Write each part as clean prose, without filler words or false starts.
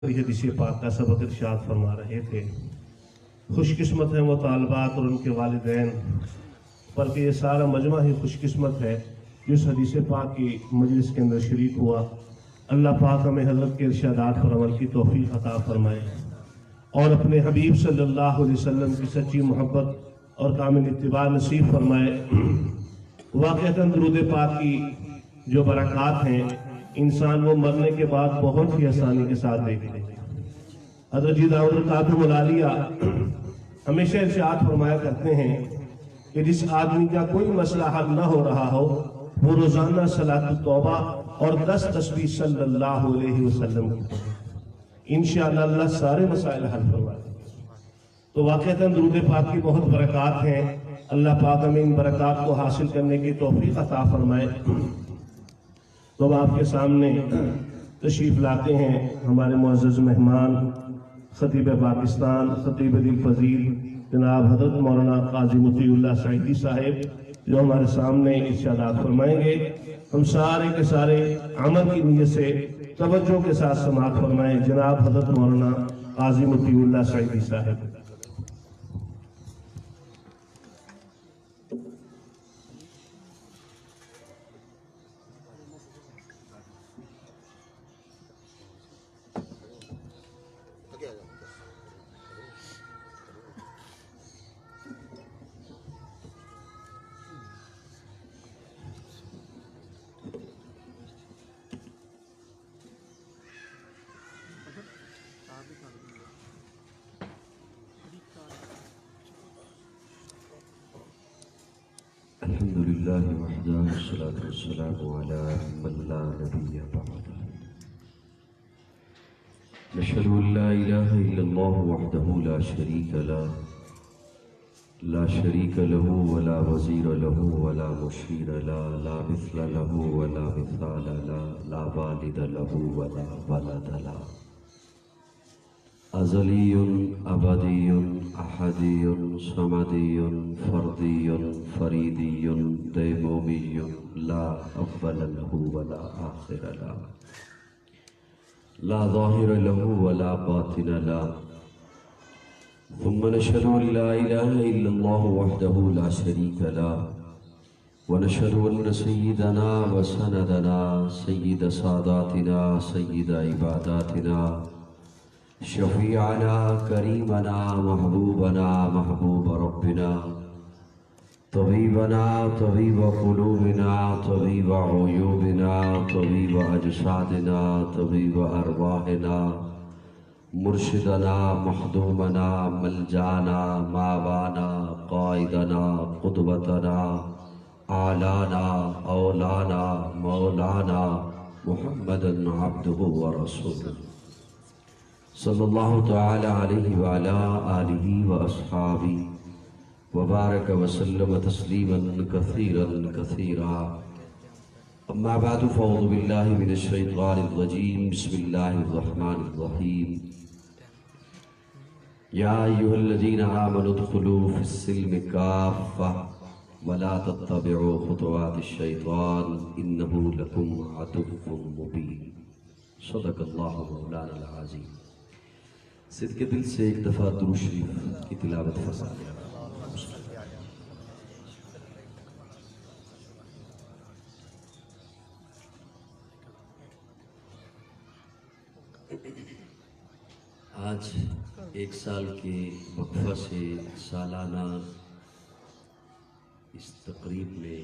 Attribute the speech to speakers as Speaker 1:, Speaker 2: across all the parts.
Speaker 1: حدیث پاک کا سبق ارشاد فرما رہے تھے، خوش قسمت ہیں وہ طالبات اور ان کے والدین، بلکہ یہ سارا مجمع ہی خوش قسمت ہے جو اس حدیث پاک کی مجلس کے اندر شریک ہوا۔ اللہ پاک ہمیں حضرت کے ارشادات پر عمل کی توفیق عطا فرمائے اور اپنے حبیب صلی اللہ علیہ وسلم کی سچی محبت اور کامل اتباع نصیب فرمائے۔ واقعتاً درود پاک کی جو برکات ہیں انسان وہ مرنے کے بعد بہت ہی آسانی کے ساتھ دیکھتے ہیں۔ حضرت جی داؤد القادم العالیہ ہمیشہ ارشاد فرمایا کرتے ہیں کہ جس آدمی کا کوئی مسئلہ حل نہ ہو رہا ہو وہ روزانہ صلاۃ التوبہ اور 10 تسبیح صلی اللہ علیہ وسلم کی پڑھے، انشاءاللہ اللہ سارے مسائل حل فرمائے۔ تو واقعتاً درود پاک کی بہت برکات ہیں، اللہ پاک ہمیں ان برکات کو حاصل کرنے کی توفیق عطا فرمائے۔ تو اب آپ کے سامنے تشریف لاتے ہیں ہمارے معزز مہمان خطیب پاکستان، خطیب دل فضیل جناب حضرت مولانا قاضی مطیع اللہ سعیدی صاحب، جو ہمارے سامنے ارشادات فرمائیں گے۔ ہم سارے کے سارے عمل کی نیت سے توجہ کے ساتھ سماعت فرمائیں۔ جناب حضرت مولانا قاضی مطیع اللہ سعیدی صاحب۔
Speaker 2: الحمد لله وحده والصلاة والسلام على من لا نبي بعده، نشهد أن لا إله إلا الله وحده لا شريك له، لا شريك له ولا وزير له ولا مشير له، لا مثل له ولا مثال له، لا والد له ولا ولد له، أزلي أبدي أحدي صمدي فردي فريدي ديمومي، لا أول له ولا آخر له، لا ظاهر له ولا باطن له، ثم نشهد أن لا إله إلا الله وحده لا شريك له، ونشهد أن سيدنا وسندنا سيد ساداتنا سيد عباداتنا شفيعنا كريمنا محبوبنا محبوب ربنا طبيبنا طبيب قلوبنا طبيب عيوبنا طبيب أجسادنا طبيب أرواحنا مرشدنا مخدومنا ملجانا ماوانا قائدنا قدوتنا آلانا اولانا مولانا محمدا عبده ورسوله صلی اللہ تعالی علیہ وعلا آلہ واصحابہ وبارک وسلم تسلیما کثیرا کثیرا، اما بعد فاعوذ باللہ من الشیطان الرجیم، بسم اللہ الرحمن الرحیم، یا ایہا الذین آمنوا ادخلوا فی السلم کافہ ولا تتبعوا خطوات الشیطان انہ لکم عدو مبین، صدق اللہ مولانا العظیم۔ صدق دل سے ایک دفعہ درود شریف کی تلاوت فرما لیا۔ آج 1 سال کے وقفہ سے سالانہ اس تقریب میں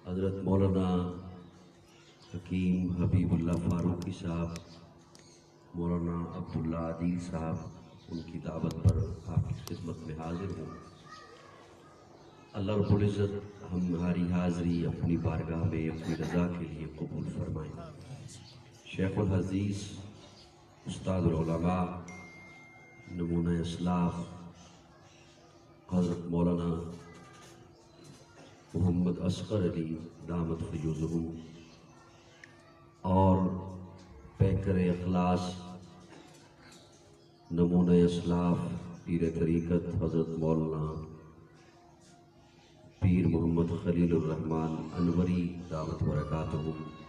Speaker 2: حضرت مولانا حکیم حبیب اللہ فاروقی صاحب، مولانا عبداللہ عادل صاحب، ان کی دعوت پر آپ کی خدمت میں حاضر ہوں۔ اللہ رب العزت ہماری حاضری اپنی بارگاہ میں اپنی رضا کے لیے قبول فرمائیں۔ شیخ الحدیث استاد العلماء نمونہ اسلاف حضرت مولانا محمد اصغر علی دامت فیوزہم اور پیکر اخلاص نمونہ اسلاف پیر طریقت حضرت مولانا پیر محمد خلیل الرحمن انوری دعوت برکاتہ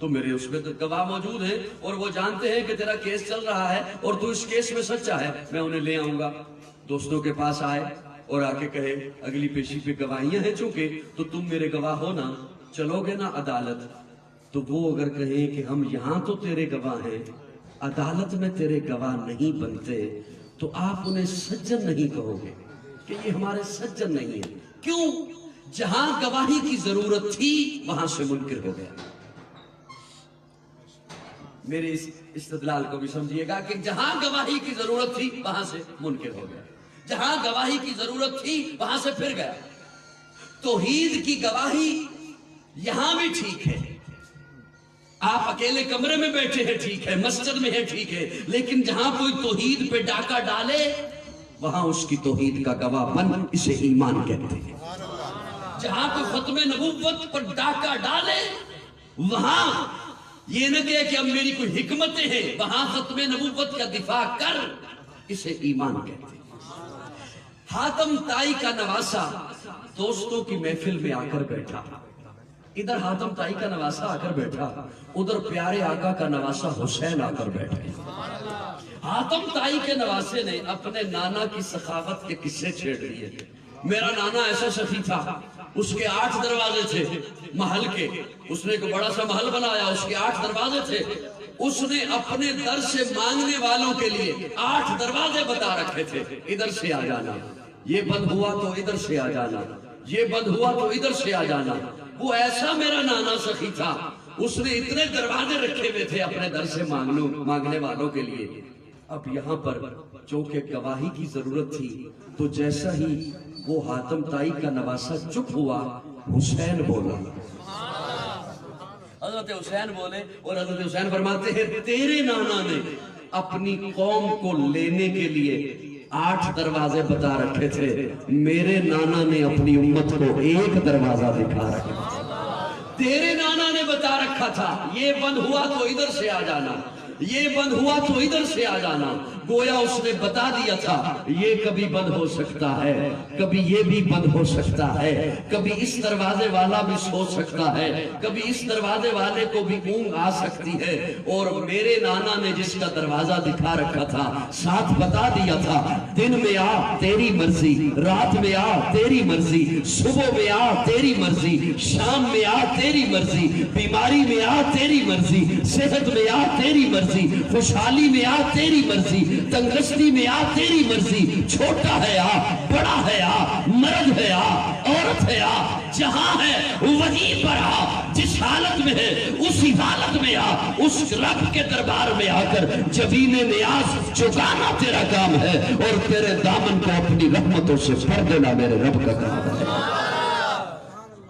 Speaker 2: تو میرے اس میں گواہ موجود ہیں اور وہ جانتے ہیں کہ تیرا کیس چل رہا ہے اور تو اس کیس میں سچا ہے، میں انہیں لے آؤں گا۔ دوستوں کے پاس آئے اور آ کے کہے اگلی پیشی پہ گواہیاں ہیں چونکہ، تو تم میرے گواہ ہو نا، چلو گے نا عدالت؟ تو وہ اگر کہیں کہ ہم یہاں تو تیرے گواہ ہیں، عدالت میں تیرے گواہ نہیں بنتے، تو آپ انہیں سجن نہیں کہو گے کہ یہ ہمارے سجن نہیں ہیں۔ کیوں؟ جہاں گواہی کی ضرورت تھی وہاں سے منکر ہو گیا۔ میرے اس استدلال کو بھی سمجھیے گا کہ جہاں گواہی کی ضرورت تھی وہاں سے منکر ہو گیا، جہاں گواہی کی ضرورت تھی وہاں سے پھر گیا۔ توحید کی گواہی یہاں بھی ٹھیک ہے، آپ اکیلے کمرے میں بیٹھے ہیں ٹھیک ہے، مسجد میں ہے ٹھیک ہے، لیکن جہاں کوئی توحید پہ ڈاکہ ڈالے وہاں اس کی توحید کا گواہ بن، اسے ایمان کہتے ہیں۔ جہاں کوئی ختم نبوت پر ڈاکہ ڈالے وہاں یہ نہ کہے کہ اب میری کوئی حکمتیں ہیں، وہاں ختم نبوت کا دفاع کر، اسے ایمان کہتے ہیں۔ حاتم طائی کا نواسہ دوستوں کی محفل میں آ کر بیٹھا، ادھر حاتم طائی کا نواسہ آ کر بیٹھا، ادھر پیارے آقا کا نواسہ حسین آ کر بیٹھا۔ حاتم طائی کے نواسے نے اپنے نانا کی سخاوت کے قصے چھیڑ دیے۔ میرا نانا ایسا سخی تھا، اس کے 8 دروازے تھے محل کے، اس نے ایک بڑا سا محل بنایا، اس کے 8 دروازے تھے، اس نے اپنے در سے مانگنے والوں کے لیے 8 دروازے بتا رکھے تھے، ادھر سے آ جانا، یہ بند ہوا تو ادھر سے آ جانا، یہ بند ہوا تو ادھر سے آ جانا۔ وہ ایسا میرا نانا سخی تھا، اس نے اتنے دروازے رکھے ہوئے تھے اپنے در سے مانگنے والوں کے لیے۔ اب یہاں پر چونکہ گواہی کی ضرورت تھی تو جیسا ہی وہ حاتم طائی کا نواسہ چپ ہوا، حسین بولا، حضرت حسین بولے، اور حضرت حسین فرماتے ہیں تیرے نانا نے اپنی قوم کو لینے کے لیے 8 دروازے بتا رکھے تھے، میرے نانا نے اپنی امت کو 1 دروازہ دکھا رکھا۔ تیرے نانا نے بتا رکھا تھا یہ بند ہوا تو ادھر سے آ جانا، یہ بند ہوا تو ادھر سے آ جانا، گویا اس نے بتا دیا تھا یہ کبھی بند ہو سکتا ہے، کبھی یہ بھی بند ہو سکتا ہے، کبھی اس دروازے والا بھی سو سکتا ہے، کبھی اس دروازے والے کو بھی اونگ آ سکتی ہے، اور میرے نانا نے جس کا دروازہ دکھا رکھا تھا ساتھ بتا دیا تھا دن میں آ تیری مرضی، رات میں آ تیری مرضی، صبح میں آ تیری مرضی، شام میں آ تیری مرضی، بیماری میں آ تیری مرضی، صحت میں آ تیری مرضی، خوشحالی میں آ تیری مرضی، تنگستی میں آ تیری مرضی، چھوٹا ہے آ، بڑا ہے آ، مرد ہے آ، عورت ہے آ، جہاں ہے وہیں پر آ، جس حالت میں ہے اسی حالت میں آ، اس رب کے دربار میں آ کر جبین نیاز چکانا تیرا کام ہے، اور تیرے دامن کو اپنی رحمتوں سے بھر دینا میرے رب کا کام ہے۔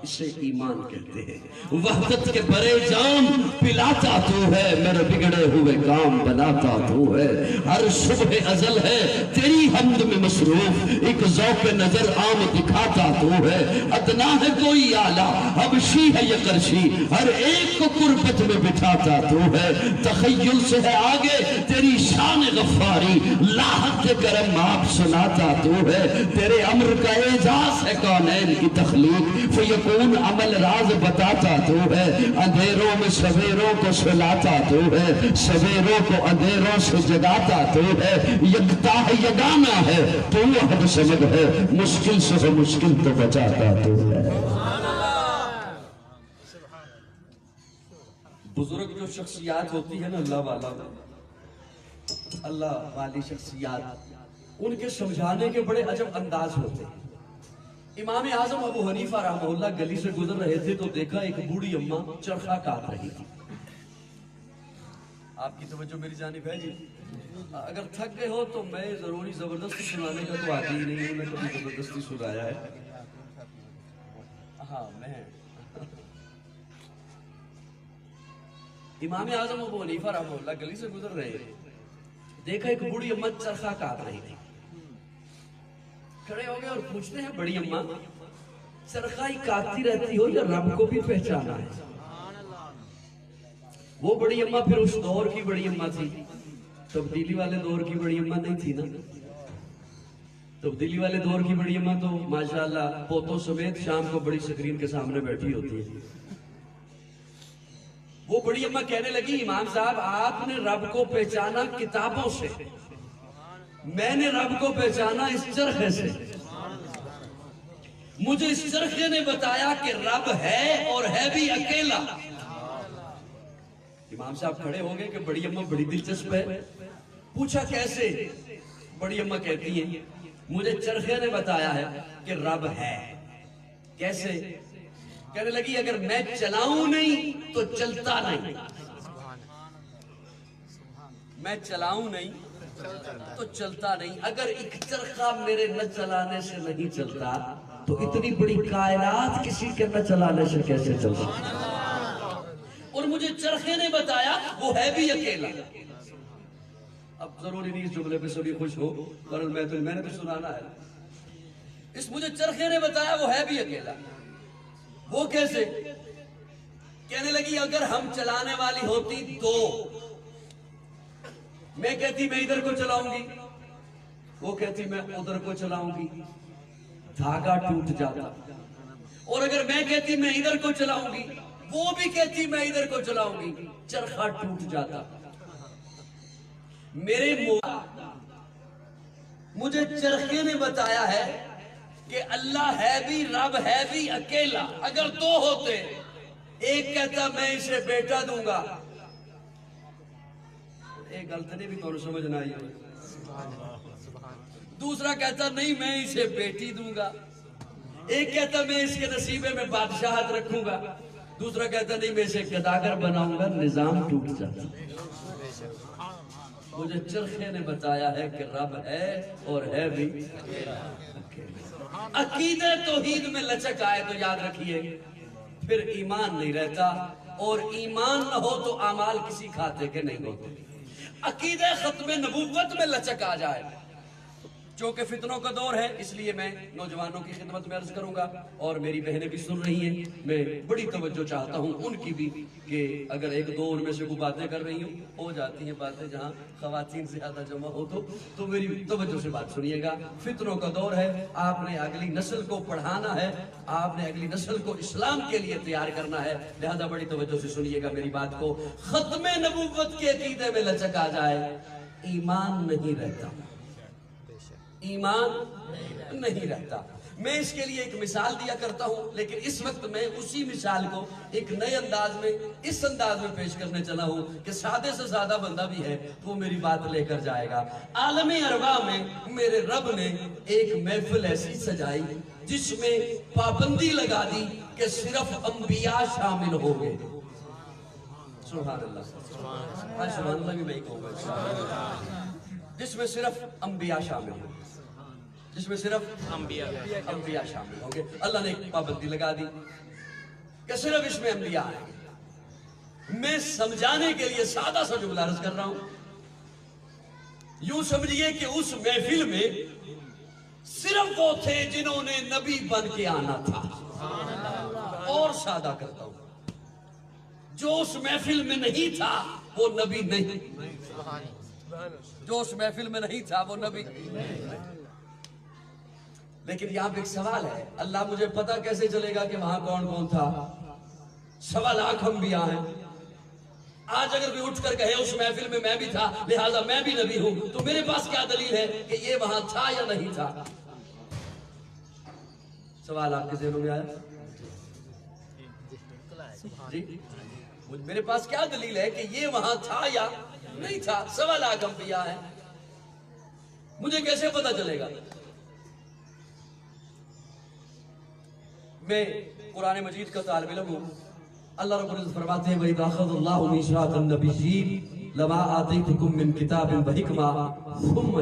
Speaker 2: اسے ایمان کہتے ہیں۔ وحدت کے برے جام پلاتا تو ہے، میرے بگڑے ہوئے کام بناتا تو ہے، ہر صبح ازل ہے تیری حمد میں مصروف، ایک ذوق نظر عام دکھاتا تو ہے، ادنا ہے کوئی اعلیٰ حبشی ہے یا قرشی، ہر ایک کو قربت میں بٹھاتا تو ہے، تخیل سے ہے آگے تیری شان غفاری، لاحق کرم آپ سناتا تو ہے، تیرے امر کا اعجاز ہے کونین کی تخلیق، فیکون عمل راز بتاتا تو ہے، اندھیروں میں سویروں کو سلاتا تو ہے، سویروں کو اندھیروں سے جگاتا تو ہے، یکتا ہے یگانا ہے تو حد سمجھ ہے، مشکل سے ہے مشکل تو بچاتا تو ہے۔ بزرگ جو شخصیات ہوتی ہے نا اللہ والی شخصیات، ان کے سمجھانے کے بڑے عجب انداز ہوتے ہیں۔ امام اعظم ابو حنیفہ رحمہ اللہ گلی سے گزر رہے تھے تو دیکھا ایک بوڑھی اماں چرخہ کاٹ رہی تھی۔ آپ کی توجہ میری جانب ہے جی؟ اگر تھک گئے ہو تو میں ضروری زبردستی سنانے کا تو آتی ہی نہیں ہوں، میں کبھی زبردستی سنایا ہے؟ ہاں میں امام اعظم ابو حنیفہ رحمہ اللہ گلی سے گزر رہے دیکھا ایک بوڑھی اماں چرخہ کاٹ رہی تھی، کھڑے ہو گئے اور پوچھتے ہیں بڑی اماں چرخہ ہی کاٹتی رہتی ہو یا رب کو بھی پہچانا ہے؟ وہ بڑی اماں پھر اس دور کی بڑی اماں تھی، تبدیلی والے دور کی بڑی اماں نہیں تھی نا، تبدیلی والے دور کی بڑی اماں تو ماشاءاللہ پوتوں سمیت شام کو بڑی سکرین کے سامنے بیٹھی ہوتی ہے۔ وہ بڑی اماں کہنے لگی امام صاحب آپ نے رب کو پہچانا کتابوں سے، میں نے رب کو پہچانا اس چرخے سے، مجھے اس چرخے نے بتایا کہ رب ہے اور ہے بھی اکیلا۔ امام صاحب کھڑے ہو گئے کہ بڑی اماں بڑی دلچسپ ہے، پوچھا کیسے؟ بڑی اماں کہتی ہیں مجھے چرخے نے بتایا ہے کہ رب ہے۔ کیسے؟ کہنے لگی اگر میں چلاؤں نہیں تو چلتا نہیں، میں چلاؤں نہیں تو چلتا نہیں، اگر ایک چرخہ میرے نہ چلانے سے نہیں چلتا تو اتنی بڑی کائنات کسی کے نہ چلانے سے کیسے چلتا؟ اور مجھے چرخے نے بتایا وہ ہے بھی اکیلا۔ اب ضروری نہیں اس جملے پہ سبھی خوش ہو، ورنہ میں نے تو سنانا ہے۔ اس مجھے چرخے نے بتایا وہ ہے بھی اکیلا۔ وہ کیسے؟ کہنے لگی اگر ہم چلانے والی ہوتی دو، میں کہتی میں ادھر کو چلاؤں گی، وہ کہتی میں ادھر کو چلاؤں گی، دھاگا ٹوٹ جاتا۔ اور اگر میں کہتی میں ادھر کو چلاؤں گی، وہ بھی کہتی میں ادھر کو چلاؤں گی، چرخہ ٹوٹ جاتا۔ میرے مجھے چرخے نے بتایا ہے کہ اللہ ہے بھی، رب ہے بھی اکیلا۔ اگر دو ہوتے، ایک کہتا میں اسے بیٹا دوں گا، ایک غلطی بھی تو سمجھ نہ آئی، دوسرا کہتا نہیں میں اسے بیٹی دوں گا، ایک کہتا میں اس کے نصیبے میں بادشاہت رکھوں گا، دوسرا کہتا نہیں میں اسے گداگر بناؤں گا، نظام ٹوٹ جاتا۔ مجھے چرخے نے بتایا ہے کہ رب ہے اور ہے بھی عقیدہ توحید میں لچک آئے تو یاد رکھیے پھر ایمان نہیں رہتا، اور ایمان نہ ہو تو اعمال کسی کھاتے کے نہیں ہوتے۔ عقیدہ ختم نبوت میں لچک آ جائے، چونکہ فتنوں کا دور ہے، اس لیے میں نوجوانوں کی خدمت میں عرض کروں گا، اور میری بہنیں بھی سن رہی ہیں، میں بڑی توجہ چاہتا ہوں ان کی بھی، کہ اگر ایک دو ان میں سے کوئی باتیں کر رہی ہوں، ہو جاتی ہیں باتیں جہاں خواتین سے زیادہ جمع ہو تو میری توجہ سے بات سنیے گا۔ فتنوں کا دور ہے، آپ نے اگلی نسل کو پڑھانا ہے، آپ نے اگلی نسل کو اسلام کے لیے تیار کرنا ہے، لہذا بڑی توجہ سے سنیے گا میری بات کو۔ ختم نبوت کے عقیدے میں لچک آ جائے، ایمان نہیں رہتا، ایمان نہیں رہتا۔ میں اس کے لیے ایک مثال دیا کرتا ہوں، لیکن اس وقت میں اسی مثال کو ایک نئے انداز میں، اس انداز میں پیش کرنے چلا ہوں کہ سادے سے سادہ بندہ بھی ہے وہ میری بات لے کر جائے گا۔ عالم ارواح میں میرے رب نے ایک محفل ایسی سجائی جس میں پابندی لگا دی کہ صرف انبیاء شامل ہوں گے۔ سبحان اللہ، سبحان اللہ بھی میں کہوں گا، جس میں صرف انبیاء شامل ہوں، جس میں صرف انبیاء شامل ہوں گے۔ اللہ نے ایک پابندی لگا دی کہ صرف اس میں انبیاء آئیں گے۔ میں سمجھانے کے لیے سادہ سا جملہ عرض کر رہا ہوں، یوں سمجھیے کہ اس محفل میں صرف وہ تھے جنہوں نے نبی بن کے آنا تھا۔ اور سادہ کرتا ہوں، جو اس محفل میں نہیں تھا وہ نبی نہیں، جو اس محفل میں نہیں تھا وہ نبی۔ لیکن یہاں پہ ایک سوال ہے، اللہ مجھے پتہ کیسے چلے گا کہ وہاں کون کون تھا؟ 1.25 لاکھ انبیاء ہیں، آج اگر کوئی اٹھ کر کہے اس محفل میں میں بھی تھا لہٰذا میں بھی نبی ہوں، تو میرے پاس کیا دلیل ہے کہ یہ وہاں تھا یا نہیں تھا؟ سوال آپ کے ذہنوں میں آیا؟ جی میرے پاس کیا دلیل ہے کہ یہ وہاں تھا یا نہیں تھا؟ 1.25 لاکھ انبیاء ہیں، مجھے کیسے پتہ چلے گا؟ میں قرآن مجید کا طالب علم ہوں، اللہ رب العزت فرماتے ہیں وَإِذَا أَخَذَ اللَّهُ مِيثَاقَ النَّبِيِّينَ لَمَا آتَيْتُكُم مِّن كِتَابٍ وَحِكْمَةٍ ثُمَّ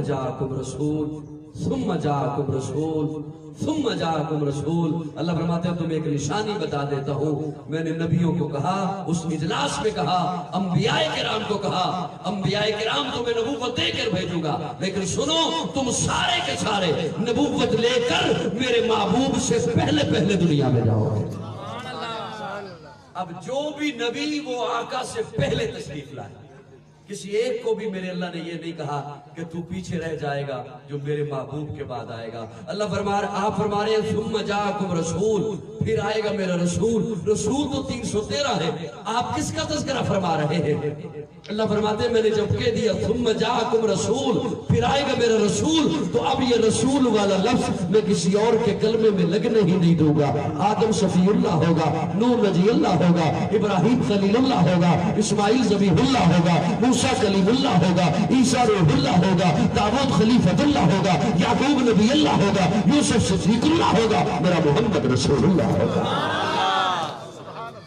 Speaker 2: جَاءَكُمْ رَسُولٌ اللہ فرماتے ہیں تمہیں ایک نشانی بتا دیتا ہوں، میں نے نبیوں کو کہا، اس اجلاس میں کہا، انبیاء کرام کو کہا، انبیاء کرام تمہیں نبوت دے کر بھیجوں گا، لیکن سنو تم سارے کے سارے نبوت لے کر میرے محبوب سے پہلے پہلے دنیا میں جاؤ گے۔ اب جو بھی نبی وہ آقا سے پہلے تشریف لائے، کسی ایک کو بھی میرے اللہ نے یہ نہیں کہا کہ تو پیچھے رہ جائے گا جو میرے محبوب کے بعد آئے گا۔ اللہ آپ فرما رہے ہیں ثم جاءکم رسول، پھر آئے گا میرا رسول. رسول تو 313 ہے, آپ کس کا تذکرہ فرما رہے ہیں؟ اللہ فرماتے ہیں میں نے جب کہہ دیا ثم جاءکم رسول, پھر آئے گا میرا رسول, تو اب یہ رسول والا لفظ میں کسی اور کے کلمے میں لگنے ہی نہیں دوں گا. آدم صفی اللہ ہوگا, نوح نجی اللہ ہوگا, ابراہیم خلیل اللہ ہوگا, اسماعیل ذبیح اللہ ہوگا, موسیٰ کلیم اللہ ہوگا, عیسیٰ روح اللہ ہوگا, داؤد خلیفۃ اللہ ہوگا, یعقوب نبی اللہ ہوگا, یوسف صدیق اللہ ہوگا, میرا محمد رسول اللہ ہوگا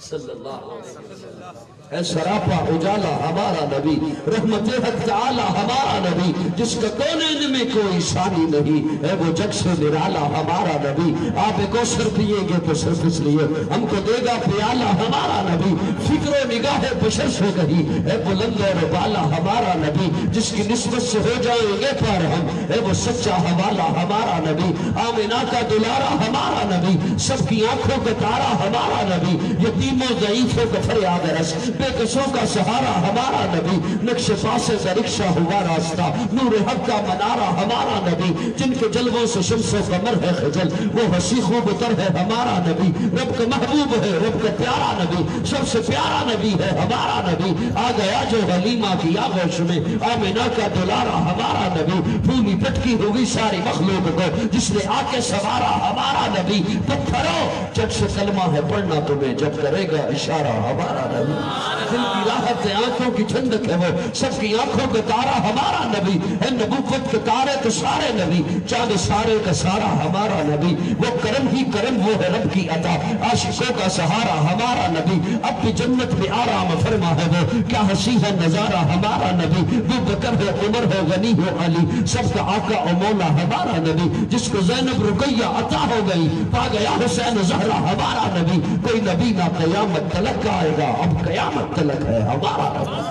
Speaker 2: صلی اللہ علیہ وسلم. ہے سراپا اجالا ہمارا نبی, رحمت حق تعالی ہمارا نبی, جس کا کونین میں کوئی ثانی نہیں, ہے وہ جگ سے نرالا ہمارا نبی. آپ کوثر پیئیں گے تو صرف اس لیے ہم کو دے گا پیالہ ہمارا نبی. فکر و نگاہ بشر سے کہی ہے بلند اور بالا ہمارا نبی, جس کی نسبت سے ہو جائیں گے پار ہم, ہے وہ سچا حوالہ ہمارا نبی. آمنہ کا دلارا ہمارا نبی, سب کی آنکھوں کا تارا ہمارا نبی, یتیموں ضعیفوں کا فریاد رس, بے کسوں کا سہارا ہمارا نبی. نقش پاسے کا رکشہ ہوا راستہ, نور حق کا منارہ ہمارا نبی. جن کے جلووں سے شمس و قمر ہے خجل, وہ حسی خوب تر ہے ہمارا نبی. رب کا محبوب ہے, رب کا پیارا نبی, سب سے پیارا نبی ہے ہمارا نبی. آ گیا جو حلیمہ کی آغوش میں, آمنہ کا دلارا ہمارا نبی. پھولی پٹکی ہوگی ساری مخلوق کو, جس نے آ کے سوارا ہمارا نبی. پتھروں جگ سے کلمہ ہے پڑھنا تمہیں, جب کرے گا اشارہ ہمارا نبی. دل کی راحت ہے, آنکھوں کی ٹھنڈک ہے, وہ سب کی آنکھوں کا تارا ہمارا نبی. ہے نبوت کے تارے تو سارے نبی, چاند سارے کا سارا ہمارا نبی. وہ کرم ہی کرم, وہ ہے رب کی عطا, عاشقوں کا سہارا ہمارا نبی. اب بھی جنت میں آرام فرما ہے وہ, کیا ہنسی ہے نظارہ ہمارا نبی. وہ بکر ہے, عمر ہے, غنی ہے, علی, سب کا آقا و مولا ہمارا نبی. جس کو زینب رقیہ عطا ہو گئی, پا گیا حسین زہرا ہمارا نبی. کوئی نبی نہ قیامت تلک آئے گا, اب قیامت تلک ہے ہمارا نبی.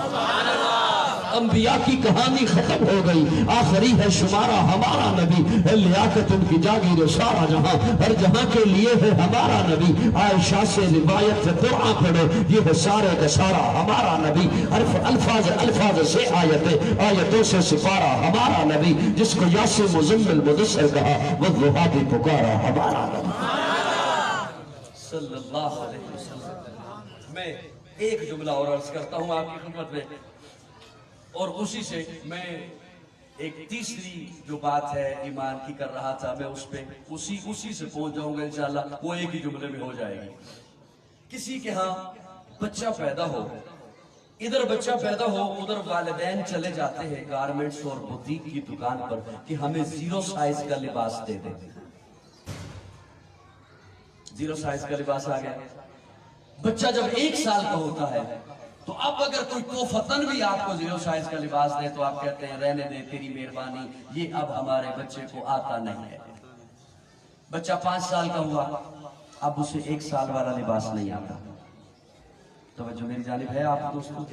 Speaker 2: انبیاء کی کہانی ختم ہو گئی, آخری ہے شمارہ ہمارا نبی. ہے لیاقت ان کی جاگیر سارا جہاں, ہر جہاں کے لیے ہے ہمارا نبی. عائشہ سے روایت ہے قرآن پڑھو, یہ ہے سارے کا سارا ہمارا نبی. الفاظ سے آیتوں سے سپارہ ہمارا نبی. جس کو یاسر مزمل مدثر کہا, وہ ضحیٰ بھی پکارا ہمارا نبی صلی اللہ علیہ وسلم. میں ایک جملہ اور عرض کرتا ہوں آپ کی خدمت میں, اور اسی سے میں ایک تیسری جو بات ہے ایمان کی کر رہا تھا, میں اس پہ اسی سے پہنچ جاؤں گا انشاءاللہ. وہ ایک ہی جملے میں ہو جائے گی. کسی کے ہاں بچہ پیدا ہو, ادھر بچہ پیدا ہو, ادھر والدین چلے جاتے ہیں گارمنٹس اور بوتیک کی دکان پر کہ ہمیں 0 سائز کا لباس دے دیں. 0 سائز کا لباس آ گیا. بچہ جب 1 سال کا ہوتا ہے تو اب اگر کوئی توفتن بھی آپ کو 0 سائز کا لباس دے تو آپ کہتے ہیں رہنے دے, تیری مہربانی, یہ اب ہمارے بچے کو آتا نہیں ہے. بچہ 5 سال کا ہوا, اب اسے 1 سال والا لباس نہیں آتا. توجہ میری جانب ہے آپ دوستوں.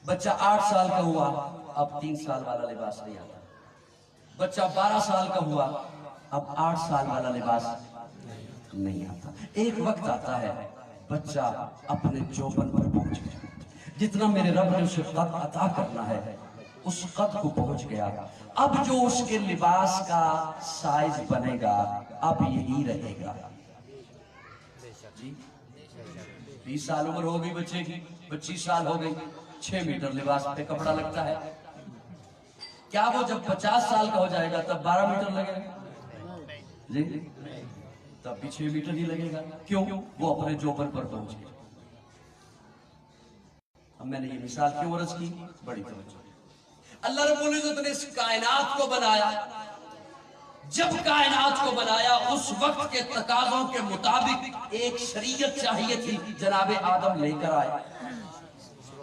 Speaker 2: بچہ 8 سال کا ہوا, اب 3 سال والا لباس نہیں آتا. بچہ 12 سال کا ہوا, اب 8 سال والا لباس نہیں آتا. ایک وقت آتا ہے بچہ اپنے جوبن پر پہنچ گیا, جتنا میرے رب نے اسے قد عطا کرنا ہے اس قد کو پہنچ گیا. اب جو اس کے لباس کا سائز بنے گا اب یہی رہے گا. جی 20 سال عمر ہو گئی بچے کی, 25 سال ہو گئی, 6 میٹر لباس پہ کپڑا لگتا ہے. کیا وہ جب 50 سال کا ہو جائے گا تب 12 میٹر لگے گا؟ جی تب بھی 6 میٹر ہی لگے گا. کیوں؟ وہ اپنے جوبن پر پہنچ گیا. اب میں نے یہ مثال کیوں عرض کی, بڑی توجہ. اللہ رب العزت نے اس کائنات کو بنایا. جب کائنات کو بنایا اس وقت کے تقاضوں کے مطابق ایک شریعت چاہیے تھی, جناب آدم لے کر آئے.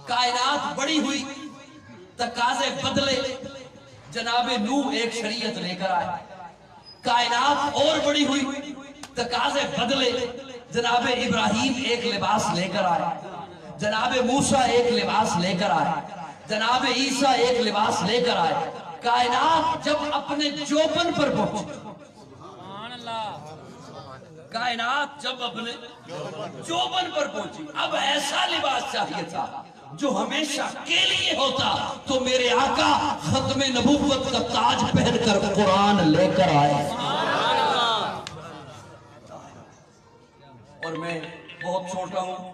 Speaker 2: کائنات بڑی ہوئی, تقاضے بدلے, جناب نوح ایک شریعت لے کر آئے. کائنات اور بڑی ہوئی, تقاضے بدلے, جناب ابراہیم ایک لباس لے کر آئے, جناب موسیٰ ایک لباس لے کر آئے, جناب عیسیٰ ایک لباس لے کر آئے. کائنات جب اپنے جوبن پر پہنچی, کائنات جب اپنے جوبن پر پہنچی, اب ایسا لباس چاہیے تھا جو ہمیشہ کے لیے ہوتا. تو میرے آقا ختم نبوت کا تاج پہن کر قرآن لے کر آئے.
Speaker 3: چھوٹا ہوں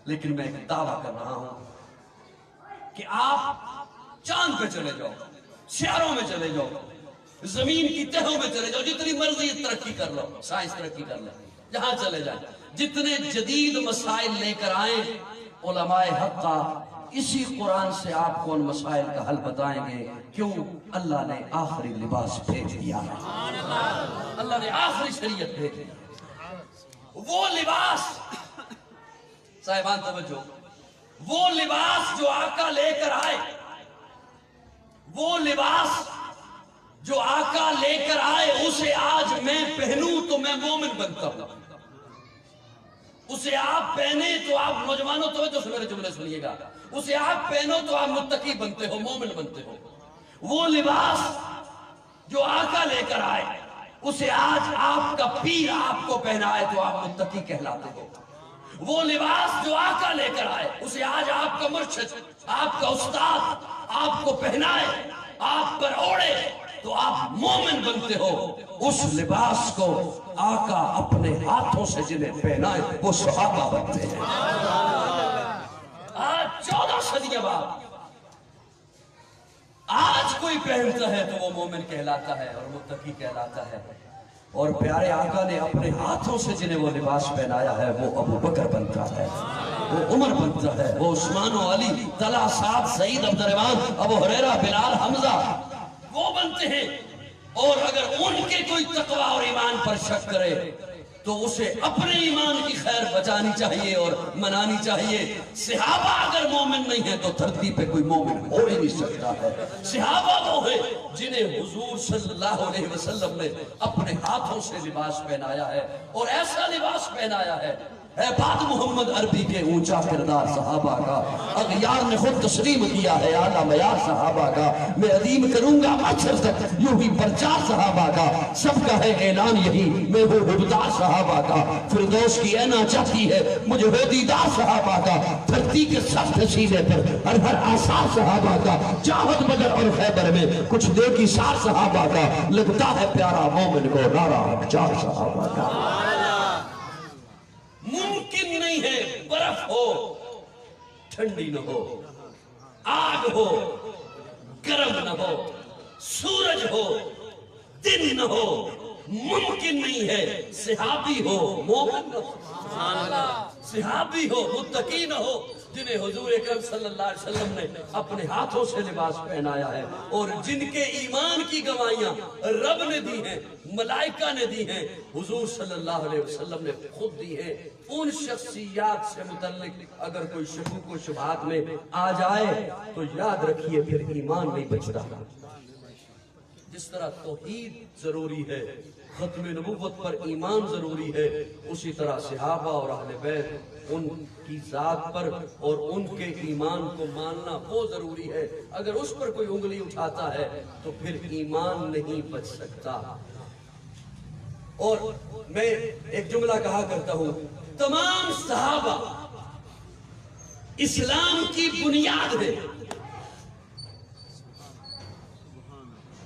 Speaker 3: لیکن میں ایک دعویٰ کر رہا ہوں کہ آپ چاند پہ چلے جاؤ، سیاروں میں چلے جاؤ، زمین کی تہوں میں چلے جاؤ، جتنی مرضی ترقی کر لو، سائنس ترقی کر لو، جہاں چلے جائیں، جتنے جدید مسائل لے کر آئیں، علماء حق کا اسی قرآن سے آپ کو ان مسائل کا حل بتائیں گے. کیوں؟ اللہ نے آخری لباس بھیج دیا ہے، اللہ نے آخری شریعت بھیج دیا. وہ لباس، صاحبان توجہ، وہ لباس جو آقا لے کر آئے، وہ لباس جو آقا لے کر آئے، اسے آج میں پہنوں تو میں مومن بنتا ہوں. اسے آپ پہنے تو آپ نوجوانوں توجہ سے میرے جملے سنیے گا، اسے آپ پہنو تو آپ متقی بنتے ہو، مومن بنتے ہو. وہ لباس جو آقا لے کر آئے، اسے آج آپ کا پیر آپ کو پہنائے تو آپ متقی کہلاتے ہو. وہ لباس جو آقا لے کر آئے، اسے آج آپ کا مرشد، آپ کا استاد آپ کو پہنائے، آپ پر اوڑے تو آپ مومن بنتے ہو. اس لباس کو آقا اپنے ہاتھوں سے جنہیں پہنائے وہ صحابہ بنتے ہیں. آج 14 صدیوں بعد آج کوئی پہنتا ہے تو وہ مومن کہلاتا ہے اور متقی کہلاتا ہے. اور پیارے آقا نے اپنے ہاتھوں سے جنہیں وہ لباس پہنایا ہے وہ ابو بکر بنتا ہے، وہ عمر بنتا ہے، وہ عثمان و علی، طلحہ، سعد، سعید، عبد الرحمن، ابو ہریرہ، بلال، حمزہ، وہ بنتے ہیں. اور اگر ان کے کوئی تقوی اور ایمان پر شک کرے تو اسے اپنے ایمان کی خیر بچانی چاہیے اور منانی چاہیے. صحابہ اگر مومن نہیں ہیں تو دھرتی پہ کوئی مومن ہو ہی نہیں سکتا ہے. صحابہ وہ ہیں جنہیں حضور صلی اللہ علیہ وسلم نے اپنے ہاتھوں سے لباس پہنایا ہے، اور ایسا لباس پہنایا ہے. اے بعد محمد عربی کے اونچا کردار صحابہ کا، اغیار نے خود تسلیم کیا ہے اعلیٰ معیار صحابہ کا. میں عظیم کروں گا اچھر تک یوں ہی پرچار صحابہ کا، سب کا ہے اعلان یہی میں وہ حبدار صحابہ کا. فردوس کی اینا چاہتی ہے مجھے ہو دیدار صحابہ کا، دھرتی کے سخت سینے پر ہر آثار صحابہ کا. جاہد بدر اور خیبر میں کچھ نیکی سار صحابہ کا، لگتا ہے پیارا مومن کو نعرہ حقچار صحابہ کا. ممکن نہیں ہے برف ہو ٹھنڈی نہ ہو، آگ ہو گرم نہ ہو، سورج ہو دن نہ ہو. ممکن نہیں ہے صحابی ہو مومن نہ ہو، صحابی ہو متقی نہ ہو جنہیں حضور اکرم صلی اللہ علیہ وسلم نے اپنے ہاتھوں سے لباس پہنایا ہے، اور جن کے ایمان کی گواہیاں رب نے دی ہیں، ملائکہ نے دی ہیں، حضور صلی اللہ علیہ وسلم نے خود دی ہیں. ان شخصیات سے متعلق اگر کوئی شکوک و شبہات میں آ جائے تو یاد رکھیے پھر ایمان نہیں بچتا. جس طرح توحید ضروری ہے، ختم نبوت پر ایمان ضروری ہے، اسی طرح صحابہ اور اہل بیت ان کی ذات پر اور ان کے ایمان کو ماننا وہ ضروری ہے. اگر اس پر کوئی انگلی اٹھاتا ہے تو پھر ایمان نہیں بچ سکتا. اور میں ایک جملہ کہا کرتا ہوں، تمام صحابہ اسلام کی بنیاد ہے.